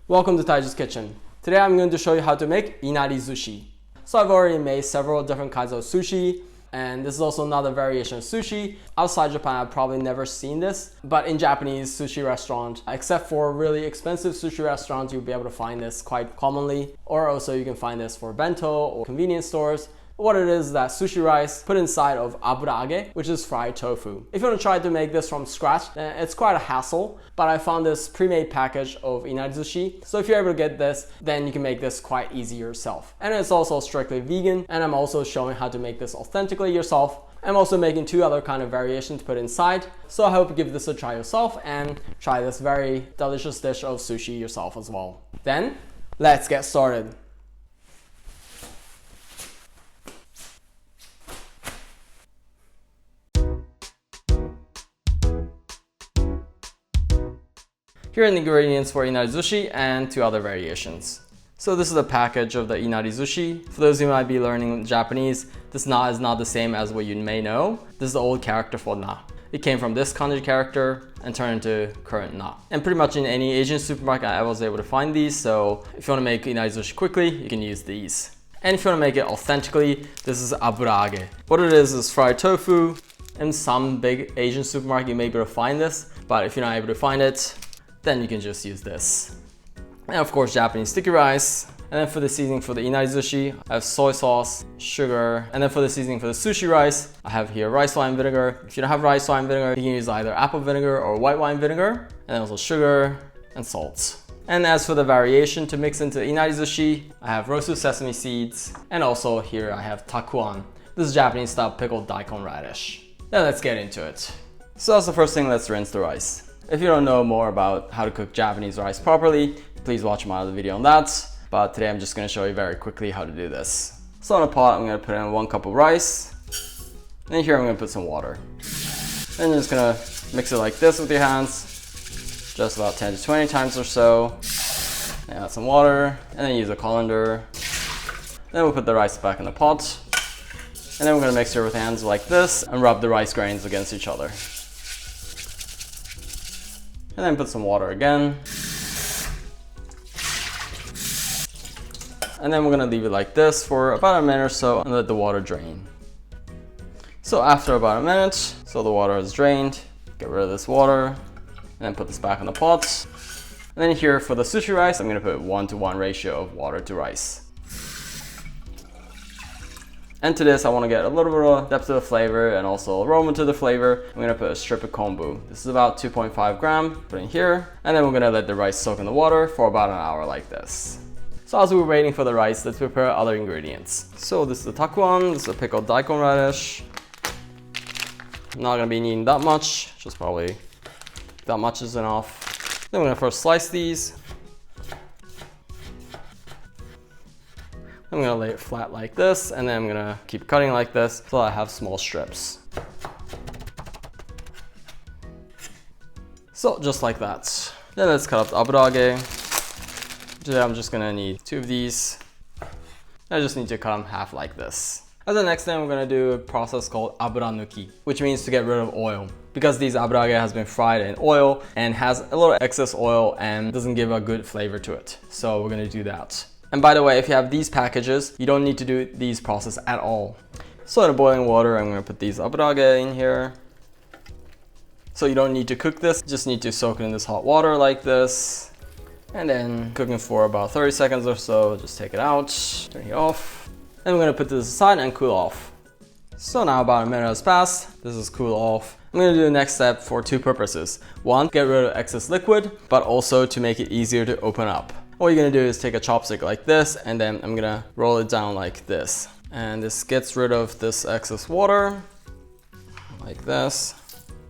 Welcome to Taiju's Kitchen. Today I'm going to show you how to make Inari-ZUSHI. So I've already made several different kinds of sushi, and this is also another variation of sushi. Outside Japan, I've probably never seen this, but in Japanese sushi restaurant, except for really expensive sushi restaurants, you'll be able to find this quite commonly, or also you can find this for bento or convenience stores. What it is that sushi rice put inside of aburaage, which is fried tofu. If you want to try to make this from scratch, it's quite a hassle, but I found this pre-made package of Inari-ZUSHI. So if you're able to get this, then you can make this quite easy yourself. And it's also strictly vegan, and I'm also showing how to make this authentically yourself. I'm also making two other kind of variations to put inside. So I hope you give this a try yourself and try this very delicious dish of sushi yourself as well. Then, let's get started. Here are the ingredients for Inari-ZUSHI and two other variations. So this is a package of the Inari-ZUSHI. For those who might be learning Japanese, this na is not the same as what you may know. This is the old character for na. It came from this kanji character and turned into current na. And pretty much in any Asian supermarket I was able to find these, so if you want to make Inari-ZUSHI quickly, you can use these. And if you want to make it authentically, this is aburaage. What it is fried tofu. In some big Asian supermarket you may be able to find this, but if you're not able to find it, then you can just use this. And of course, Japanese sticky rice. And then for the seasoning for the Inari-ZUSHI, I have soy sauce, sugar. And then for the seasoning for the sushi rice, I have here rice wine vinegar. If you don't have rice wine vinegar, you can use either apple vinegar or white wine vinegar. And then also sugar and salt. And as for the variation to mix into Inari-ZUSHI, I have roasted sesame seeds. And also here I have Takuan. This is Japanese style pickled daikon radish. Now let's get into it. So that's the first thing, let's rinse the rice. If you don't know more about how to cook Japanese rice properly, please watch my other video on that. But today I'm just going to show you very quickly how to do this. So in a pot, I'm going to put in 1 cup of rice. And here I'm going to put some water. And you're just going to mix it like this with your hands. Just about 10 to 20 times or so. And add some water. And then use a colander. Then we'll put the rice back in the pot. And then we're going to mix it with hands like this and rub the rice grains against each other. And then put some water again. And then we're gonna leave it like this for about a minute or so and let the water drain. So after about a minute, so the water is drained, get rid of this water, and then put this back in the pot. And then here for the sushi rice, I'm gonna put 1-to-1 ratio of water to rice. And to this, I want to get a little bit of depth to the flavor and also aroma to the flavor. I'm going to put a strip of kombu. This is about 2.5 grams. Put in here. And then we're going to let the rice soak in the water for about an hour like this. So as we're waiting for the rice, let's prepare other ingredients. So this is the takuan. This is a pickled daikon radish. I'm not going to be needing that much. Just probably that much is enough. Then we're going to first slice these. I'm gonna lay it flat like this, and then I'm gonna keep cutting like this until I have small strips. So just like that. Then let's cut up the aburaage. Today I'm just gonna need 2 of these. I just need to cut them half like this. As the next thing, we're gonna do a process called aburanuki, which means to get rid of oil. Because these aburaage has been fried in oil and has a little excess oil and doesn't give a good flavor to it. So we're gonna do that. And by the way, if you have these packages, you don't need to do these process at all. So in boiling water, I'm going to put these aburaage in here. So you don't need to cook this, you just need to soak it in this hot water like this. And then cooking for about 30 seconds or so, just take it out, turn it off. And we're going to put this aside and cool off. So now about a minute has passed, this is cool off. I'm going to do the next step for 2 purposes. 1, get rid of excess liquid, but also to make it easier to open up. What you're gonna do is take a chopstick like this, and then I'm gonna roll it down like this. And this gets rid of this excess water, like this.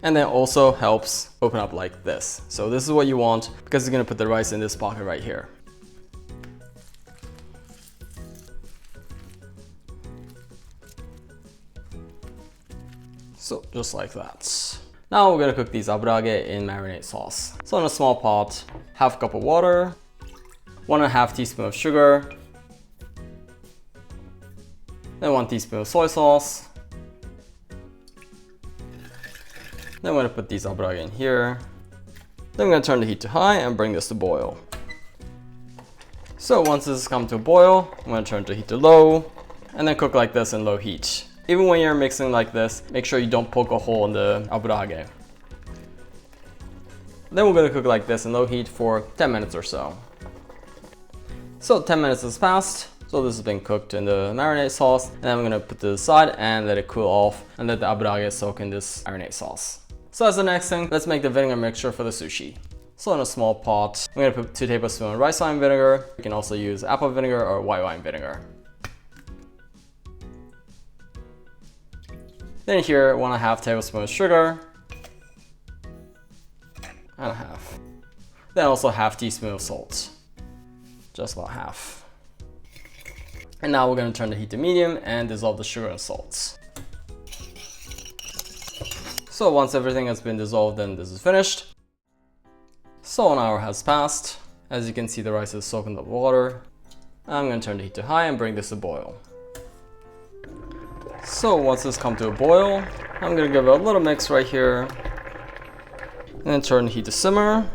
And then also helps open up like this. So this is what you want, because you're gonna put the rice in this pocket right here. So just like that. Now we're gonna cook these aburaage in marinade sauce. So in a small pot, half a cup of water, 1.5 teaspoon of sugar, then 1 teaspoon of soy sauce. Then I'm going to put these aburaage in here. Then I'm going to turn the heat to high and bring this to boil. So once this has come to a boil, I'm going to turn the heat to low and then cook like this in low heat. Even when you're mixing like this, make sure you don't poke a hole in the aburaage. Then we're going to cook like this in low heat for 10 minutes or so. So 10 minutes has passed. So this has been cooked in the marinade sauce, and then I'm gonna put this aside and let it cool off and let the aburaage soak in this marinade sauce. So as the next thing, let's make the vinegar mixture for the sushi. So in a small pot, I'm gonna put 2 tablespoons rice wine vinegar. You can also use apple vinegar or white wine vinegar. Then here, 1.5 tablespoons sugar, and a half. Then also half teaspoon of salt, just about half. And now we're going to turn the heat to medium and dissolve the sugar and salts. So once everything has been dissolved, then this is finished. So an hour has passed. As you can see, the rice is soaked in the water. I'm going to turn the heat to high and bring this to boil. So once this comes to a boil, I'm going to give it a little mix right here. And then turn the heat to simmer.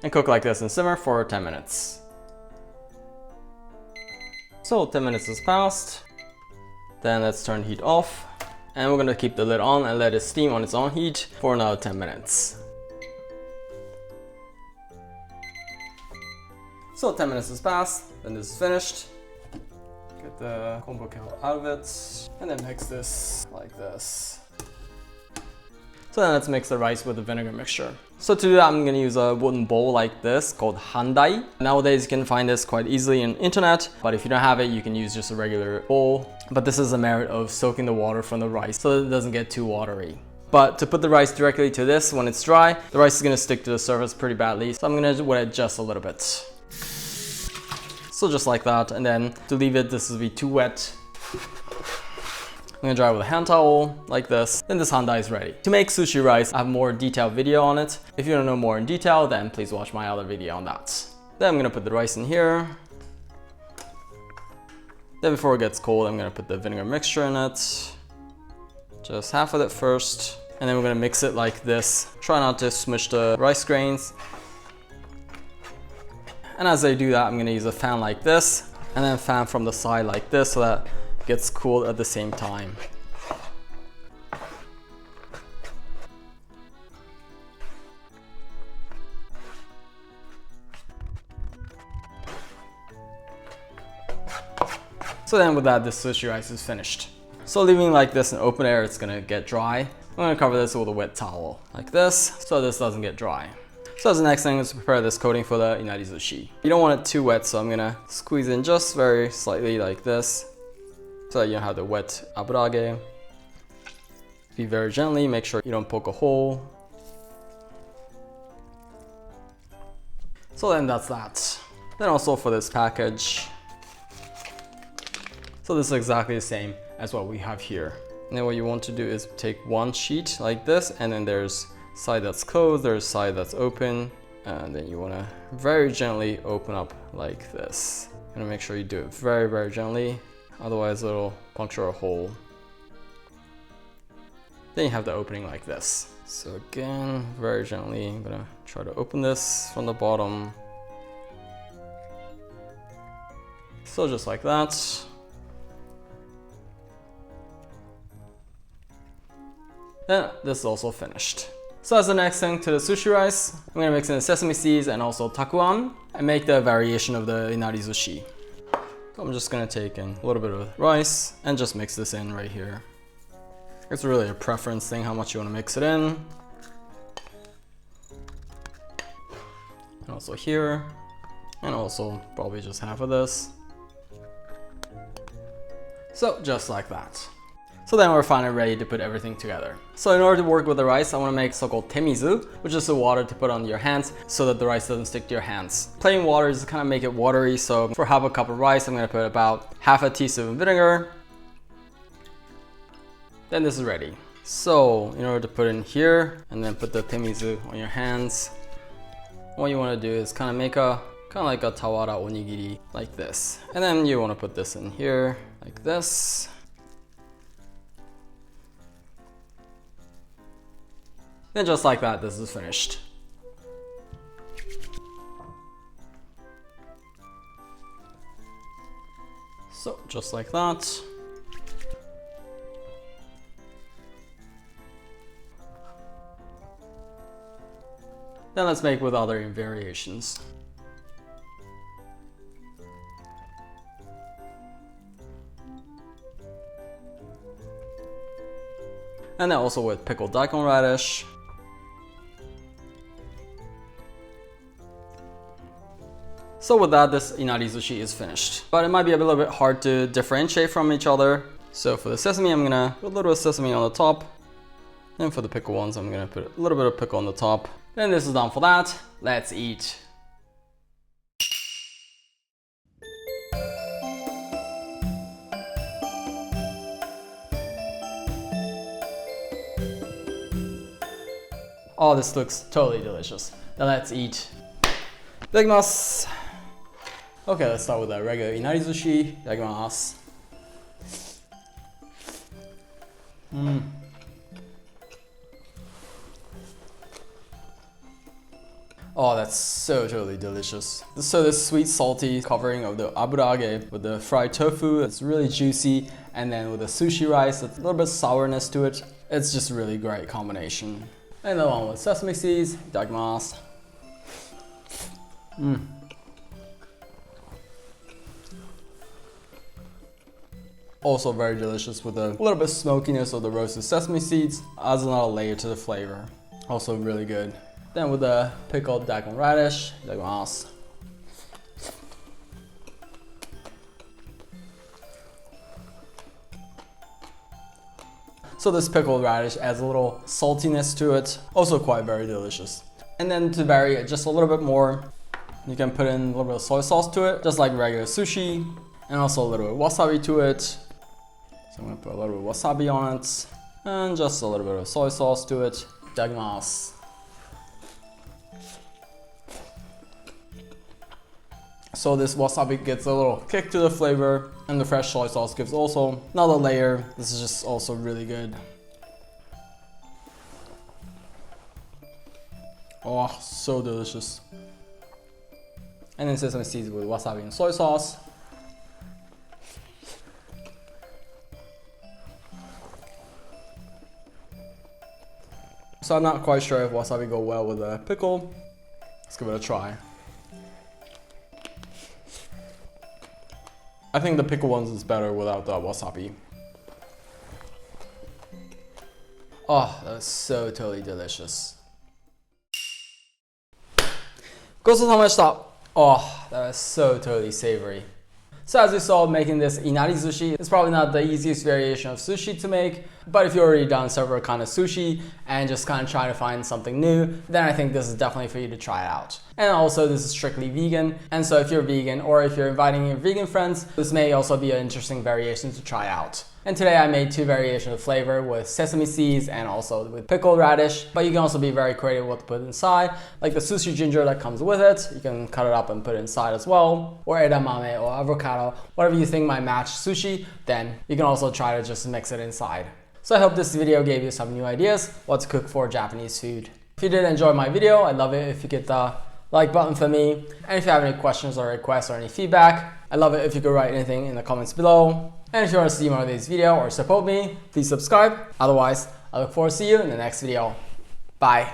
And cook like this and simmer for 10 minutes. So 10 minutes has passed, then let's turn the heat off, and we're gonna keep the lid on and let it steam on its own heat for another 10 minutes. So 10 minutes has passed, then this is finished. Get the Kombu Kelp out of it, and then mix this like this. So then let's mix the rice with the vinegar mixture. So to do that, I'm gonna use a wooden bowl like this called handai. Nowadays you can find this quite easily on the internet, but if you don't have it, you can use just a regular bowl. But this is a merit of soaking the water from the rice so that it doesn't get too watery. But to put the rice directly to this when it's dry, the rice is gonna stick to the surface pretty badly. So I'm gonna wet it just a little bit. So just like that, and then to leave it, this will be too wet. I'm gonna dry it with a hand towel, like this. Then this handai is ready. To make sushi rice, I have a more detailed video on it. If you don't know more in detail, then please watch my other video on that. Then I'm gonna put the rice in here. Then before it gets cold, I'm gonna put the vinegar mixture in it. Just half of it first. And then we're gonna mix it like this. Try not to smush the rice grains. And as I do that, I'm gonna use a fan like this, and then fan from the side like this so that gets cooled at the same time. So then with that, this sushi rice is finished. So leaving like this in open air, it's gonna get dry. I'm gonna cover this with a wet towel like this, so this doesn't get dry. So as the next thing is to prepare this coating for the Inari-ZUSHI. You don't want it too wet, so I'm gonna squeeze in just very slightly like this, so that you don't have the wet aburaage. Be very gently, make sure you don't poke a hole. So then that's that. Then also for this package. So this is exactly the same as what we have here. And then what you want to do is take one sheet like this, and then there's side that's closed, there's side that's open, and then you want to very gently open up like this. You want to make sure you do it very, very gently. Otherwise it'll puncture a hole. Then you have the opening like this. So again, very gently, I'm gonna try to open this from the bottom. So just like that. Then this is also finished. So as the next thing to the sushi rice, I'm gonna mix in the sesame seeds and also takuan and make the variation of the Inari-ZUSHI. So I'm just gonna take in a little bit of rice and just mix this in right here. It's really a preference thing how much you wanna mix it in. And also here, and also probably just half of this. So just like that. So then we're finally ready to put everything together. So in order to work with the rice, I want to make so-called temizu, which is the water to put on your hands so that the rice doesn't stick to your hands. Plain water is to kind of make it watery, so for half a cup of rice, I'm going to put about half a teaspoon of vinegar. Then this is ready. So in order to put in here and then put the temizu on your hands, what you want to do is kind of make a like a tawara onigiri like this. And then you want to put this in here like this. Then just like that, this is finished. just like that. Then let's make with other variations. And then also with pickled daikon radish. So with that, this Inari-ZUSHI is finished. But it might be a little bit hard to differentiate from each other. So for the sesame, I'm gonna put a little bit of sesame on the top. And for the pickle ones, I'm gonna put a little bit of pickle on the top. And this is done for that. Let's eat. Oh, this looks totally delicious. Now let's eat. Itadakimasu. Okay, let's start with the regular Inari Sushi. Itadakimasu. Oh, that's so totally delicious. So this sweet salty covering of the Aburaage with the fried tofu, it's really juicy, and then with the sushi rice, it's a little bit of sourness to it. It's just a really great combination. And the one with sesame seeds. Itadakimasu. Also very delicious with a little bit of smokiness of the roasted sesame seeds. Adds another layer to the flavor. Also really good. Then with the pickled daikon radish. Itadakimasu. So this pickled radish adds a little saltiness to it. Also quite very delicious. And then to vary it just a little bit more, you can put in a little bit of soy sauce to it, just like regular sushi. And also a little bit of wasabi to it. So I'm gonna put a little bit of wasabi on it. And just a little bit of soy sauce to it. Itadakimasu. So this wasabi gets a little kick to the flavor, and the fresh soy sauce gives also another layer. This is just also really good. Oh, so delicious. And then sesame seeds with wasabi and soy sauce. So I'm not quite sure if wasabi go well with a pickle. Let's give it a try. I think the pickle ones is better without the wasabi. Oh, that was so totally delicious. Gochousousama. Oh, that was so totally savory. So as you saw, making this Inari Sushi is probably not the easiest variation of sushi to make, but if you've already done several kind of sushi and just kind of trying to find something new, then I think this is definitely for you to try it out. And also this is strictly vegan, and so if you're vegan or if you're inviting your vegan friends, this may also be an interesting variation to try out. And today I made two variations of flavor with sesame seeds and also with pickled radish, but you can also be very creative with what to put inside, like the sushi ginger that comes with it. You can cut it up and put it inside as well, or edamame or avocado, whatever you think might match sushi, then you can also try to just mix it inside. So I hope this video gave you some new ideas what to cook for Japanese food. If you did enjoy my video, I'd love it if you hit the like button for me. And if you have any questions or requests or any feedback, I'd love it if you could write anything in the comments below. And if you want to see more of these videos or support me, please subscribe. Otherwise, I look forward to see you in the next video. Bye.